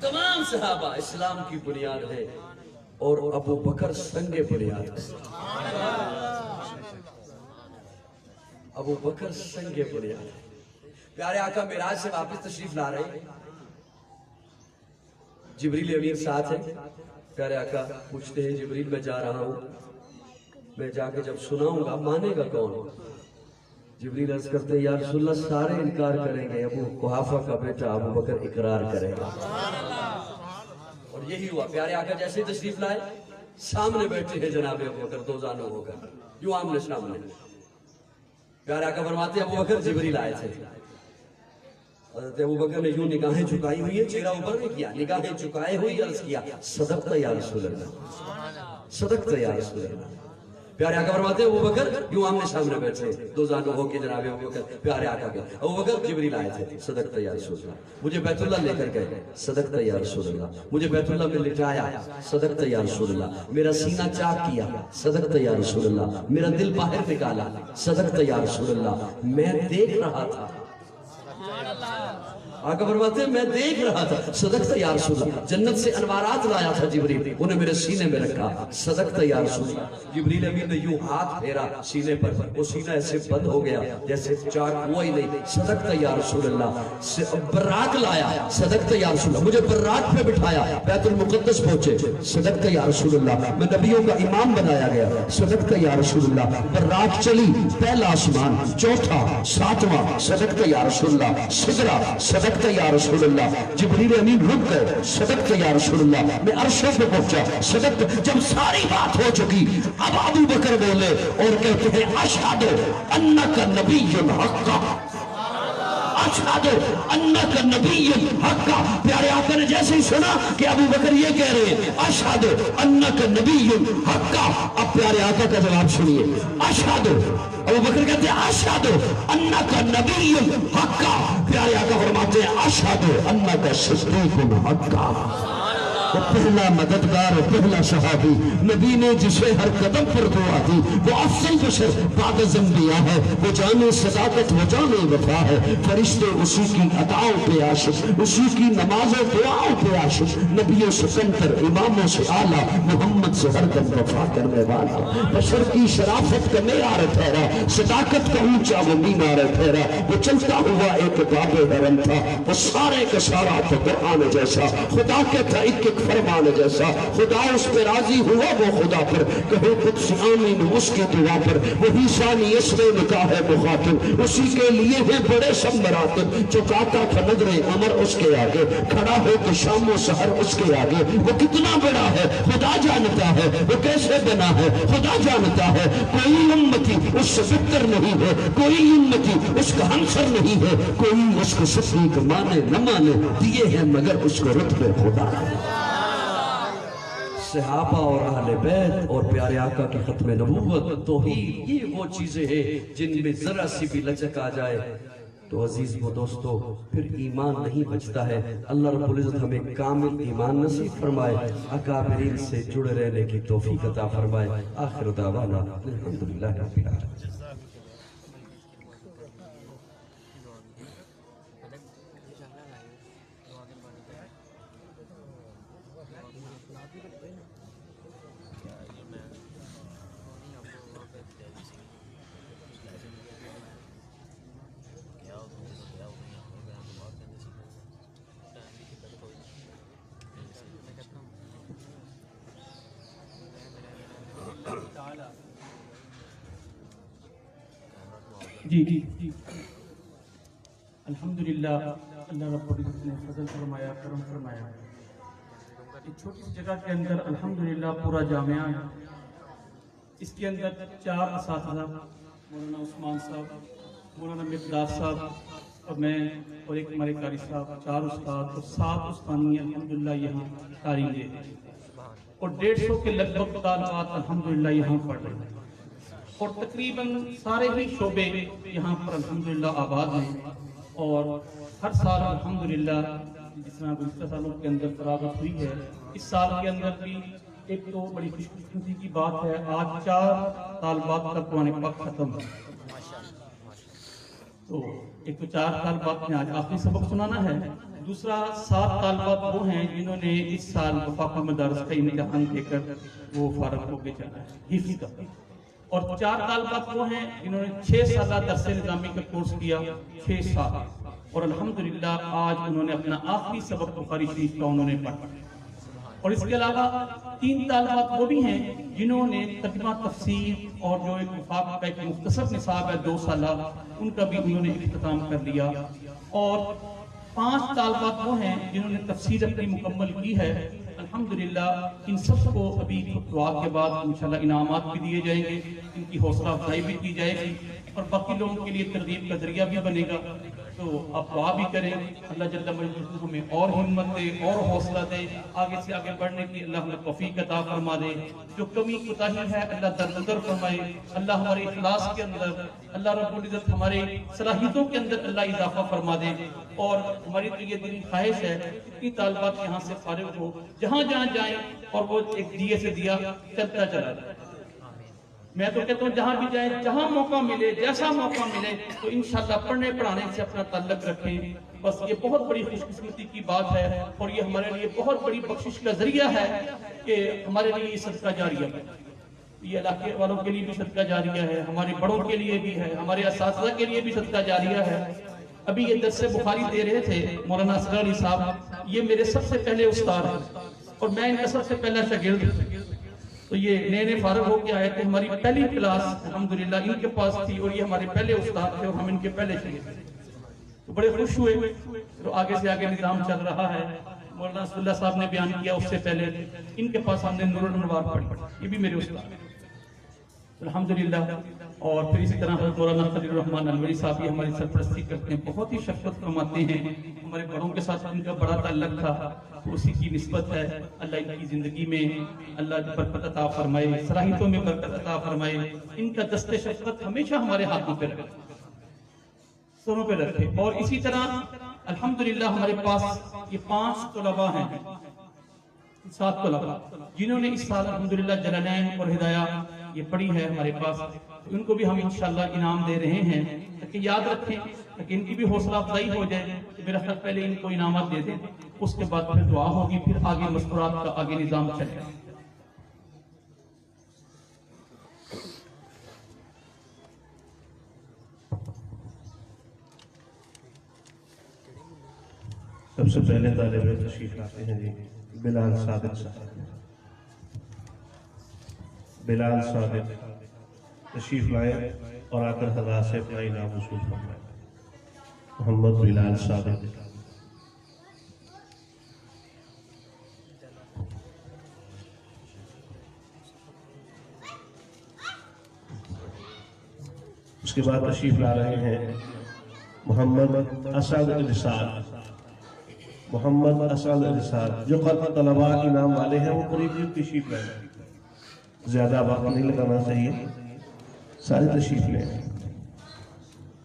Speaker 3: تمام صحابہ اسلام کی بنیاد ہے اور ابو بکر سنگ بنیاد ہے. ابو بکر سنگ بنیاد ہے. پیارے آقا معراج سے واپس تشریف لا رہے ہیں، جبریل امین ساتھ ہے. پیارے آقا پوچھتے ہیں جبریل میں جا رہا ہوں، میں جا کے جب سناؤں گا مانے گا کون؟ جبریل عرض کرتے ہیں یا رسول اللہ سارے انکار کریں گے، ابو قحافہ کا بیٹا ابو بکر اقرار کرے گا. اور یہی ہوا. پیارے آقا جیسے تشریف لائے سامنے بیٹھے ہیں جناب ابو بکر دو زانوں ہو کر یوں آمنے سامنے. پیارے آقا فرماتے ہیں ابو بکر جبریل آئے تھے. حضرت ابو بکر نے یوں نگاہیں چکائی ہوئی ہیں، چہرہ اوپر نہیں کیا، نگاہیں چکائے ہوئی عرض کیا صدقت یا رسول اللہ، صدقت یا رسول اللہ. پیارے آقا فرماتے ہیں ابو بکر یوں آمنے سامنے بیٹھے دو زانوں ہو کے جناب ابو بکر. پیارے آقا کے ابو بکر جبریل آئے تھے، صدقت یا رسول اللہ، مجھے بیت اللہ لے کر گئے، صدقت یا رسول اللہ، مجھے بیت اللہ میں لٹایا، صدقت یا رسول اللہ، میرا سینہ چاک کیا، صدقت یا رسول اللہ، میرا دل باہر نکالا، صدقت یا رسول اللہ، میں دیکھ رہا تھا
Speaker 2: آقا فرماتے ہیں میں دیکھ رہا تھا صدقت یا رسول اللہ، جنت سے انوارات لایا تھا جبریل، انہیں میرے سینے میں رکھا، صدقت یا رسول اللہ۔ جبریل امین نے یوں ہاتھ پھیرا سینے پر، وہ سینہ ایسے بند ہو گیا جیسے چاک ہوا ہی نہیں۔ صدقت یا رسول اللہ، براق لایا، صدقت یا رسول اللہ، مجھے براق پہ بٹھایا، بیت المقدس پہنچے، صدقت یا رسول اللہ، میں نبیوں کا امام بنایا گیا، صدقت یا رسول اللہ، براق چلی، پہلا آسمان، چوتھا، ساتواں، صدقت یا رسول اللہ، سدرا، صدقت یا رسول اللہ، جبریل امین رک گئے، صدقت یا رسول اللہ، میں عرشوں پہ پہنچا، صدقت۔ جب ساری بات ہو چکی اب ابو بکر بولے اور کہتے ہیں اشہد انک نبی حق، اشہد انک نبی حق۔ پیارے آقا نے جیسے ہی سنا کہ ابو بکر یہ کہہ رہے ہیں اشہد انک نبی حق، اب پیارے آقا کا جواب سنیے، اشہد، ابو بکر کہتے ہیں اشہد انک نبی حق، پیارے آقا فرماتے ہیں اشہد انک صدیق حق۔ وہ پہلا مددگار، پہلا صحابی، نبی نے جسے ہر قدم پر دعا دی، وہ افضل بشر بعد از انبیاء ہے، وہ جانے صداقت، وہ جانے وفا ہے، فرشتے اسی کی عطاؤں پہ عاشق، اسی کی نماز و دعاؤں پہ عاشق، نبی و سکندر، اماموں سے اعلیٰ، محمد سے ہر دم وفا کرنے والا، بشر کی شرافت کا معیار ٹھہرا، صداقت کا اونچا وہ مینار ٹھہرا، وہ چلتا ہوا ایک باب حرم تھا، وہ سارے کا سارا تھا قرآن جیسا، خدا کے تھا ایک فرمان جیسا، خدا اس پہ راضی ہوا وہ خدا پر، کہو قدس آمین اس کی دعا پر، وہی ثانی اس میں نکاح مخاطب، اسی کے لیے ہیں بڑے سب مراتب، چکاتا تھا نظر عمر اس کے آگے، کھڑا ہو کے شام و سحر اس کے آگے، وہ کتنا بڑا ہے خدا جانتا ہے، وہ کیسے بنا ہے خدا جانتا ہے، کوئی امتی اس سے بہتر نہیں ہے، کوئی امتی اس کا ہمسر نہیں ہے، کوئی اس کو صدیق مانے نہ مانے، دیے ہیں مگر اس کو رتبے خدا ہے۔ صحابہ اور اہل بیت اور پیارے آقا کی ختم نبوت، توحید، یہ وہ چیزیں ہیں جن میں ذرا سی بھی لچک آ جائے تو عزیز و دوستو پھر ایمان نہیں بچتا ہے۔ اللہ رب العزت ہمیں کامل ایمان نصیب فرمائے، اکابرین سے جڑے رہنے کی توفیق عطا فرمائے۔ آخر دعوانا الحمدللہ رب العالمین۔
Speaker 4: جی الحمدللہ، اللہ رب العزت نے فضل فرمایا، کرم فرمایا۔ ایک چھوٹی سی جگہ کے اندر الحمدللہ پورا جامعہ ہے، اس کے اندر 4 اساتذہ، مولانا عثمان صاحب، مولانا مقداد صاحب اور میں اور ایک ہمارے قاری صاحب، 4 استاد اور 7 استانی الحمدللہ یہاں تعلیم دے رہے ہیں، اور 150 کے لگ بھگ طالبات الحمدللہ یہاں پڑھ رہے ہیں، اور تقریباً سارے ہی شعبے یہاں پر الحمدللہ آباد ہیں، اور ہر سال الحمدللہ جس طرح گزشتہ سالوں کے اندر فراغت ہوئی ہے، اس سال کے اندر بھی ایک تو بڑی خوش قسمتی کی بات ہے، آج 4 طالبات کا قرآن پاک ختم ہے۔ تو ایک تو 4 طالبات نے آج آخری سبق سنانا ہے، دوسرا 7 طالبات وہ ہیں جنہوں نے اس سال وفاقہ مدارس کا امتحان دے کر وہ فارغ ہو کے جانا ہے حفظ کا، اور 4 طالبات وہ ہیں جنہوں نے 6 سالہ درس نظامی کا کورس کیا، 6 سال، اور الحمدللہ آج انہوں نے اپنا آخری سبق بخاری شریف کا انہوں نے پڑھا، اور اس کے علاوہ 3 طالبات وہ بھی ہیں جنہوں نے ترجمہ تفسیر اور جو ایک وفاق کا ایک مختصر نصاب ہے 2 سالہ، ان کا بھی انہوں نے اختتام کر لیا، اور 5 طالبات وہ ہیں جنہوں نے تفسیر اپنی مکمل کی ہے۔ الحمدللہ ان سب کو ابھی دعا کے بعد انشاءاللہ انعامات بھی دیے جائیں گے، ان کی حوصلہ افزائی بھی کی جائے گی، اور باقی لوگوں کے لیے ترغیب کا ذریعہ بھی بنے گا۔ تو آپ دعا بھی کریں، اللہ جل مجدہ ہمیں اور ہمت دے اور حوصلہ دے، آگے سے آگے بڑھنے کی اللہ ہمیں توفیق عطا فرما دے، جو کمی کوتاہی ہے اللہ درگزر فرمائے، اللہ ہمارے اخلاص کے اندر، اللہ رب العزت ہمارے صلاحیتوں کے اندر اللہ اضافہ فرما دے، اور ہماری تو یہ دلی خواہش ہے اتنی طالبات یہاں سے فارغ ہو، جہاں جہاں جائیں اور وہ ایک دیے سے دیا چلتا چلا جائے۔ میں تو کہتا ہوں جہاں بھی جائیں، جہاں موقع ملے، جیسا موقع ملے، تو انشاءاللہ پڑھنے پڑھانے سے اپنا تعلق رکھیں، بس یہ بہت بڑی خوش قسمتی کی بات ہے، اور یہ ہمارے لیے بہت بڑی بخشش کا ذریعہ ہے کہ ہمارے لیے یہ صدقہ جاریہ ہے، یہ علاقے والوں کے لیے بھی صدقہ جاریہ ہے، ہمارے بڑوں کے لیے بھی ہے، ہمارے اساتذہ کے لیے بھی صدقہ جاریہ ہے۔ ابھی یہ درس بخاری دے رہے تھے مولانا اصغر علی صاحب، یہ میرے سب سے پہلے استاد ہیں اور میں ان کا سب سے پہلا شاگرد ہوں۔ تو یہ نئے نئے فارغ ہو کے آئے تھے، ہماری پہلی کلاس الحمدللہ ان کے پاس تھی، اور یہ ہمارے پہلے استاد تھے اور ہم ان کے پہلے شاگرد تھے۔ تو بڑے خوش ہوئے، تو آگے سے آگے نظام چل رہا ہے۔ مولانا صلی اللہ صاحب نے بیان کیا اس سے پہلے ان کے پاس ہم نے نور الانوار پڑھی، یہ بھی میرے استاد ہیں الحمدللہ۔ اور پھر اسی طرح حضرت مولانا خلیل الرحمن انوری صاحب یہ ہماری سرپرستی کرتے ہیں، بہت ہی شفقت فرماتے ہیں، ہمارے بڑوں کے ساتھ ان کا بڑا تعلق تھا، تو اسی کی نسبت ہے۔ اللہ ان کی زندگی میں اللہ برکت عطا فرمائے، صلاحیتوں میں برکت عطا فرمائے، ان کا دست شفقت ہمیشہ ہمارے ہاتھوں پہ رکھے، سروں پہ رکھے۔ اور اسی طرح الحمدللہ ہمارے پاس یہ 5 طلباء ہیں، 7 طلباء جنہوں نے اس سال الحمدللہ جلالین اور ہدایہ یہ پڑھی ہے ہمارے پاس، ان کو بھی ہم انشاءاللہ انعام دے رہے ہیں، تاکہ یاد رکھیں، تاکہ ان کی بھی حوصلہ افزائی ہو جائے۔ میرا خیال پہلے ان کو انعامات دے دیں، اس کے بعد پھر دعا ہوگی، پھر آگے مذکورات کا آگے نظام چلے گا۔
Speaker 1: سب سے پہلے طالب علم تشریف لاتے ہیں جی بلال صادق صاحب۔ بلال صادق تشریف لائیں اور آ کر حضرات سے اپنا انعام وصول فرمائیں۔ محمد بلال صادق۔ اس کے بعد تشریف لا رہے ہیں محمد اسد ارسال۔ محمد اسد ارسال جو خلق طلباء انعام والے ہیں، وہ قریب تشریف لائیں، زیادہ وقت نہیں لگانا چاہیے، سارے تشریف لیں۔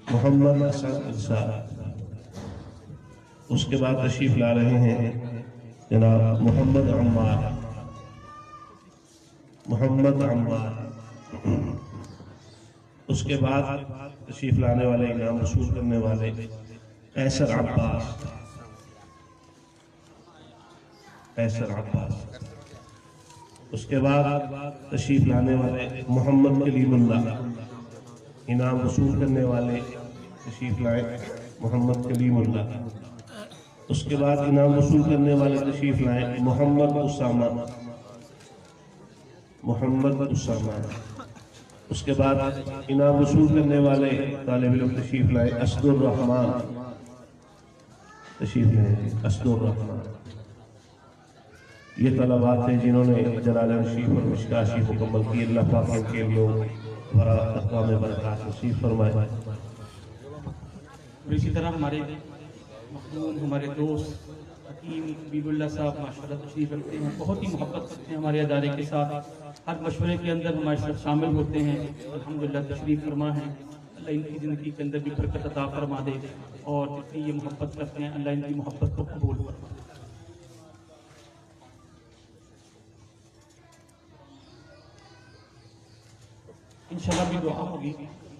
Speaker 1: محمد اسد ارسال۔ اس کے بعد تشریف لا رہے ہیں جناب محمد عمار۔ محمد عمار۔ اس کے بعد تشریف لانے والے انعام وصول کرنے والے قیصر عباس۔ قیصر عباس۔ اس کے بعد تشریف لانے والے محمد کلیم اللہ۔ انعام وصول کرنے والے تشریف لائیں محمد کلیم اللہ۔ اس کے بعد انعام وصول کرنے والے تشریف لائیں محمد اسامہ۔ محمد اسامہ۔ اس کے بعد انعام وصول کرنے والے طالب علم تشریف لائیں اسد الرحمن۔ تشریف لائیں اسد الرحمن۔ یہ طلباء تھے جنہوں نے جلالین شریف اور مشکاہ شریف مکمل کی۔ اللہ پاک ان کے لیے بڑا اقوام برکات نصیب فرمائے۔
Speaker 4: اور اسی طرح ہمارے مخدوم، ہمارے دوست حکیم حبیب اللہ صاحب ماشاءاللہ تشریف رکھتے ہیں، بہت ہی محبت کرتے ہیں ہمارے ادارے کے ساتھ، ہر مشورے کے اندر ہمارے ساتھ شامل ہوتے ہیں، الحمدللہ تشریف فرما ہے۔ اللہ ان کی زندگی کے اندر بھی برکت عطا فرما دے، اور جتنی یہ محبت کرتے ہیں اللہ ان کی محبت کو قبول فرما۔ انشاءاللہ بھی دعا ہوگی،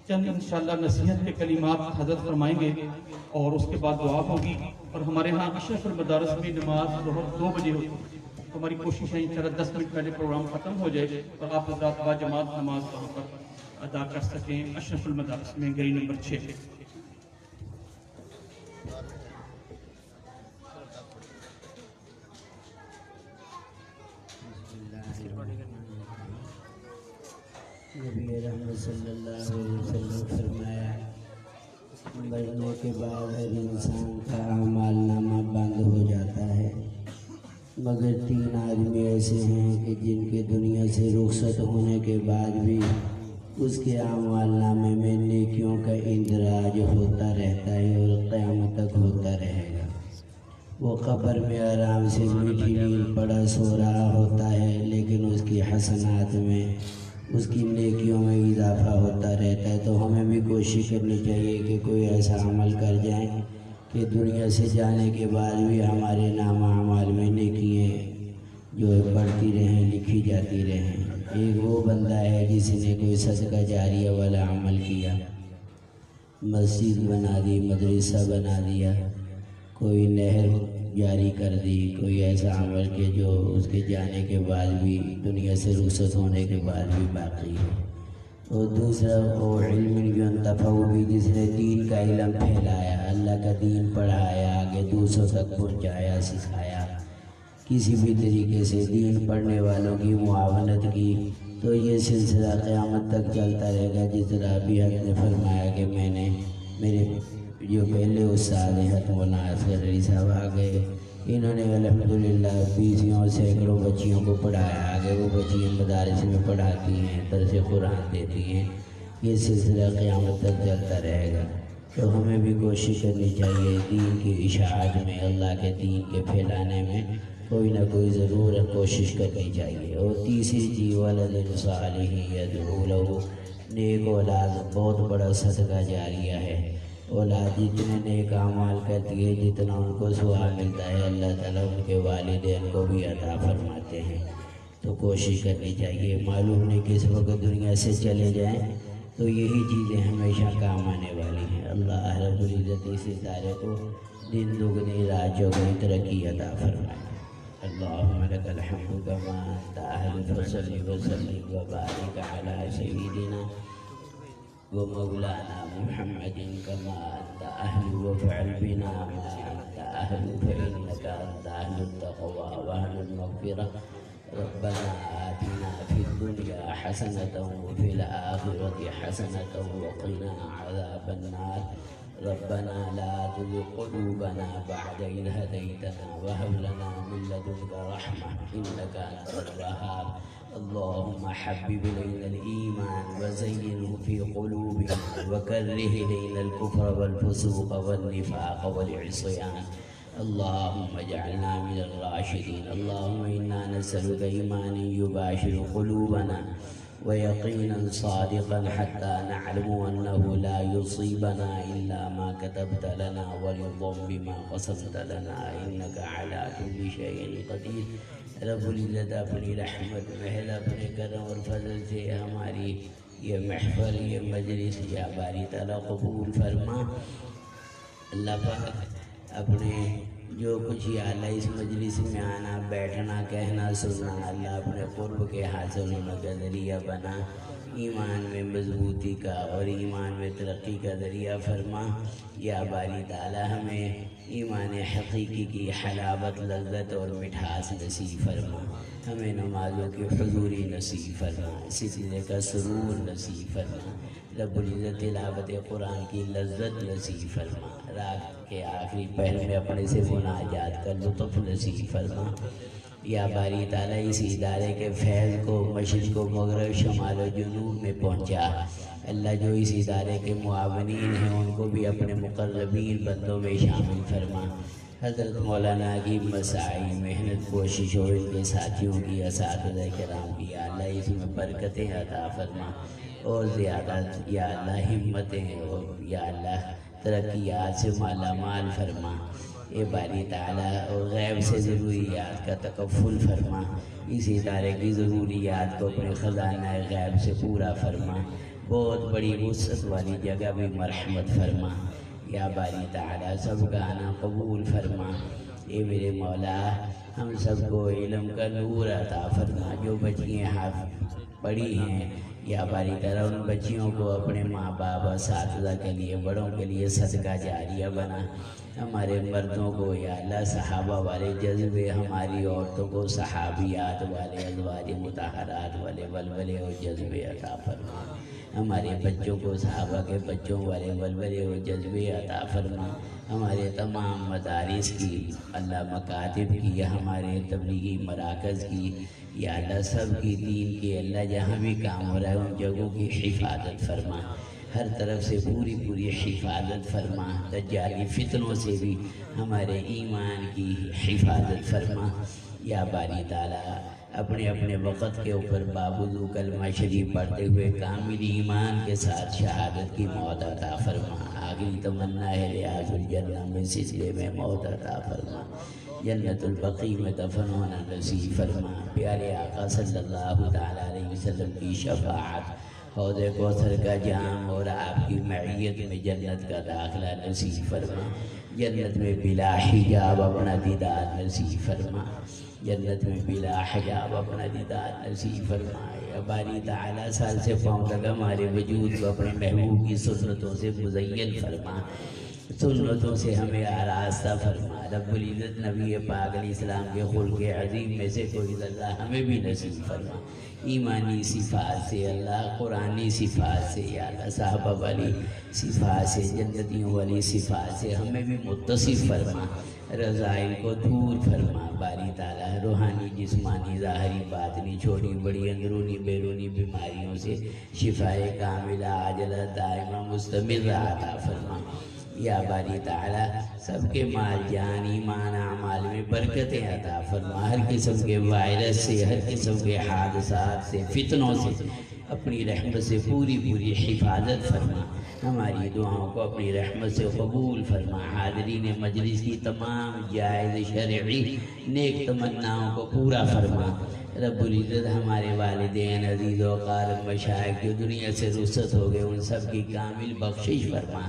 Speaker 4: چند انشاءاللہ نصیحت کے کلمات حضرت فرمائیں گے اور اس کے بعد دعا ہوگی۔ اور ہمارے ہاں اشرف المدارس میں نماز ظہر 2 بجے ہوتی ہے، تو ہماری کوشش ہے انشاءاللہ 10 منٹ پہلے پروگرام ختم ہو جائے اور آپ حضرات با جماعت نماز وہاں پر ادا کر سکیں اشرف المدارس میں گلی نمبر 6 پہ۔
Speaker 5: نبی رحمت صلی اللہ علیہ وسلم فرمایا، مرنے کے بعد ہر انسان کا اعمال نامہ بند ہو جاتا ہے، مگر 3 آدمی ایسے ہیں کہ جن کے دنیا سے رخصت ہونے کے بعد بھی اس کے اعمال نامے میں نیکیوں کا اندراج ہوتا رہتا ہے اور قیامت تک ہوتا رہے گا۔ وہ قبر میں آرام سے میٹھی نیند پڑا سو رہا ہوتا ہے، لیکن اس کی حسنات میں، اس کی نیکیوں میں اضافہ ہوتا رہتا ہے۔ تو ہمیں بھی کوشش کرنی چاہیے کہ کوئی ایسا عمل کر جائیں کہ دنیا سے جانے کے بعد بھی ہمارے نام اعمال میں نیکیاں جو بڑھتی رہیں، لکھی جاتی رہیں۔ ایک وہ بندہ ہے جس نے کوئی صدقہ جاریہ والا عمل کیا، مسجد بنا دی، مدرسہ بنا دیا، کوئی نہر جاری کر دی، کوئی ایسا عمل کہ جو اس کے جانے کے بعد بھی دنیا سے رخصت ہونے کے بعد بھی باقی ہے۔ اور دوسرا وہ علم ينتفع بھی، جس نے دین کا علم پھیلایا، اللہ کا دین پڑھایا، آگے دوسروں تک پہنچایا، سکھایا، کسی بھی طریقے سے دین پڑھنے والوں کی معاونت کی، تو یہ سلسلہ قیامت تک چلتا رہے گا۔ جس طرح ابھی حضرت نے فرمایا کہ میں نے میرے جو پہلے استاد ہیں حضرت مولانا اصغر علی صاحب آ گئے، انہوں نے الحمدللہ 20 اور سینکڑوں بچیوں کو پڑھایا، آگے وہ بچیاں مدارس میں پڑھاتی ہیں، درس قرآن دیتی ہیں۔ یہ سلسلہ قیامت تک چلتا رہے گا، تو ہمیں بھی کوشش کرنی چاہیے دین کی اشاعت میں، اللہ کے دین کے پھیلانے میں کوئی نہ کوئی ضرور کوشش کرنی چاہیے۔ اور تیسری چیز ولد صالح یدعو لہ، نیک اولاد بہت بڑا صدقہ جاریہ ہے۔ اولاد جتنے نیک اعمال کرتی ہے، جتنا ان کو ثواب ملتا ہے، اللہ تعالیٰ ان کے والدین کو بھی عطا فرماتے ہیں۔ تو کوشش کرنی چاہیے، معلوم نہیں کس وقت دنیا سے چلے جائیں، تو یہی چیزیں ہمیشہ کام آنے والی ہیں۔ اللہ رب العزت اس ادارے کو دن دگنی رات چوگنی ترقی عطا فرمائے۔ اللہم لک الحمد کما انت اہل، فصلی وسلم وبارک علی سیدنا ومولانا محمد كما أنت أهل، وفعل بنا ما أنت أهل، فإنك أنت أهل التقوى وأهل المغفرة. ربنا آتنا في الدنيا حسنة وفي الآخرة حسنة وقنا عذاب النار. ربنا لا تزغ قلوبنا بعد إذ هديتنا وهب لنا من لدنك رحمة إنك أنت الوهاب. اللهم حبب إلينا الإيمان وزينه في قلوبنا وكره إلينا الكفر والفسوق والنفاق والعصيان. اللهم اجعلنا من الراشدين. اللهم إنا نسألك إيمانا يباشر قلوبنا ويقينا صادقا حتى نعلم أنه لا يصيبنا إلا ما كتبت لنا ورضا بما قسمت لنا إنك على كل شيء قدير. رب العزت اپنی رحمت محل اپنے کرم اور فضل سے ہماری یہ محفل یہ مجلس یا باری تعالیٰ قبول فرما. اللہ پاک اپنے جو کچھ یا اللہ اس مجلس میں آنا بیٹھنا کہنا سننا اللہ اپنے قرب کے حاصل ہونے کا ذریعہ بنا. ایمان میں مضبوطی کا اور ایمان میں ترقی کا ذریعہ فرما. یا باری تعالیٰ ہمیں ایمان حقیقی کی حلاوت لذت اور مٹھاس نصیب فرما. ہمیں نمازوں کی حضوری نصیب فرما، سلسلے کا سرور نصیب فرما. رب العزت تلاوت قرآن کی لذت نصیب فرما. رات کے آخری پہر میں اپنے سے مناجات کا لطف نصیب فرما. یا باری تعالیٰ اس ادارے کے فیض کو مشرق و مغرب شمال و جنوب میں پہنچا. اللہ جو اس ادارے کے معاونین ہیں ان کو بھی اپنے مقربین بندوں میں شامل فرما. حضرت مولانا کی مساعی محنت کوشش اور ان کے ساتھیوں کی اساتذہ کرام کی اللہ اس میں برکتیں عطا فرما اور زیادہ یا اللہ ہمتیں اور یا اللہ ترقیات سے مالا مال فرما. اے باری تعالیٰ اور غیب سے ضروریات کا تکفل فرما. اس ادارے کی ضروریات کو اپنے خزانہ غیب سے پورا فرما. بہت بڑی وسعت والی جگہ بھی مرحمت فرما. یا باری تعالیٰ سب کا آنا قبول فرما. اے میرے مولا ہم سب کو علم کا نور عطا فرما. جو بچیاں پڑھی ہیں یا باری تعالیٰ ان بچیوں کو اپنے ماں باپ اساتذہ کے لیے بڑوں کے لیے صدقہ جاریہ بنا. ہمارے مردوں کو یا اللہ صحابہ والے جذبے، ہماری عورتوں کو صحابیات والے ازواج مطہرات والے ولولے اور جذبے عطا فرما. ہمارے بچوں کو صحابہ کے بچوں والے ولولے اور جذبے عطا فرما. ہمارے تمام مدارس کی اللہ مکاتب کی ہمارے تبلیغی مراکز کی یا اللہ سب کی دین کی اللہ جہاں بھی کام ہو رہا ہے ان جگہوں کی حفاظت فرما. ہر طرف سے پوری حفاظت فرما. دجالی فتنوں سے بھی ہمارے ایمان کی حفاظت فرما. یا باری تعالیٰ اپنے اپنے وقت کے اوپر بابوضو کلمہ شریف پڑھتے ہوئے کامل ایمان کے ساتھ شہادت کی موت عطا فرما. آخری تمنا ہے ریاض الجنہ میں سلسلے میں موت عطا فرما. جنت البقیع میں دفن ہونا نصیب فرما. پیارے آقا صلی اللہ تعالیٰ علیہ وسلم کی شفاعت، حوض کوثر کا جام اور آپ کی معیت میں جنت کا داخلہ نصیب فرما. جنت میں بلا حجاب اپنا دیدار نصیب فرما، جنت میں بلا حجاب اپنا دیدار نصیب فرما۔ یا باری تعالیٰ سال سے پاؤں تک ہمارے وجود کو اپنے محبوب کی سنتوں سے مزین فرما، سنتوں سے ہمیں آراستہ فرما۔ رب العزت نبی پاک علیہ السلام کے خلق عظیم میں سے کوئی اللہ ہمیں بھی نصیب فرما، ایمانی صفات سے اللہ، قرآنی صفات سے یا اللہ، صحابہ والی صفات سے، جنتیوں والی صفات سے ہمیں بھی متصف فرما، رضائل کو دور فرما۔ باری تعالیٰ روحانی، جسمانی، ظاہری، باطنی، چھوٹی بڑی، اندرونی بیرونی بیماریوں سے شفائے کاملہ عاجلہ دائمہ مستمر عطا فرما۔ یا باری تعالیٰ سب کے مال جان ایمان اعمال میں برکتیں عطا فرما، ہر قسم کے وائرس سے، ہر قسم کے حادثات سے، فتنوں سے اپنی رحمت سے پوری پوری حفاظت فرما، ہماری دعاؤں کو اپنی رحمت سے قبول فرما، حاضرین مجلس کی تمام جائز شرعی نیک تمناؤں کو پورا فرما۔ رب العزت ہمارے والدین عزیز و اقارب مشائخ جو دنیا سے رخصت ہو گئے ان سب کی کامل بخشش فرما۔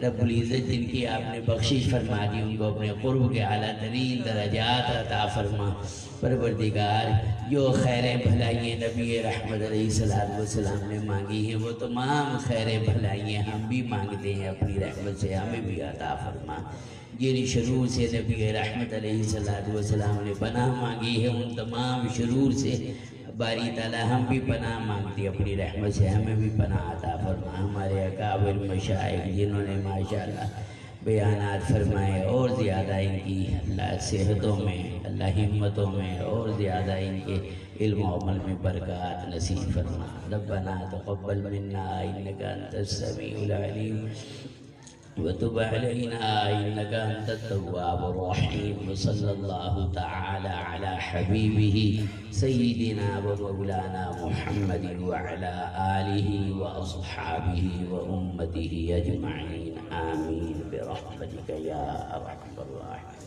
Speaker 5: رب العزت جن کی آپ نے بخشش فرما دی ان کو اپنے قرب کے اعلیٰ ترین درجات عطا فرما۔ پروردگار جو خیر بھلائیاں نبی رحمت علیہ السلام نے مانگی ہیں وہ تمام خیر بھلائیاں ہم بھی مانگتے ہیں، اپنی رحمت سے ہمیں بھی عطا فرما۔ جن شرور سے نبی رحمت علیہ السلام نے پناہ مانگی ہے ان تمام شرور سے باری تعالیٰ ہم بھی پناہ مانگتے، اپنی رحمت سے ہمیں بھی پناہ عطا فرما۔ ہمارے اکابر مشائخ جنہوں نے ماشاءاللہ بیانات فرمائے اور زیادہ ان کی اللہ صحتوں میں، اللہ ہمتوں میں اور زیادہ ان کے علم و عمل میں برکات نصیب فرما۔ ربنا تقبل منا انک انت السمیع العلیم وتب علينا إنك أنت التواب الرحيم، وصلى الله تعالى على حبيبه سيدنا ومولانا محمد وعلى آله وأصحابه وأمته أجمعين، آمين برحمتك يا أرحم الراحمين۔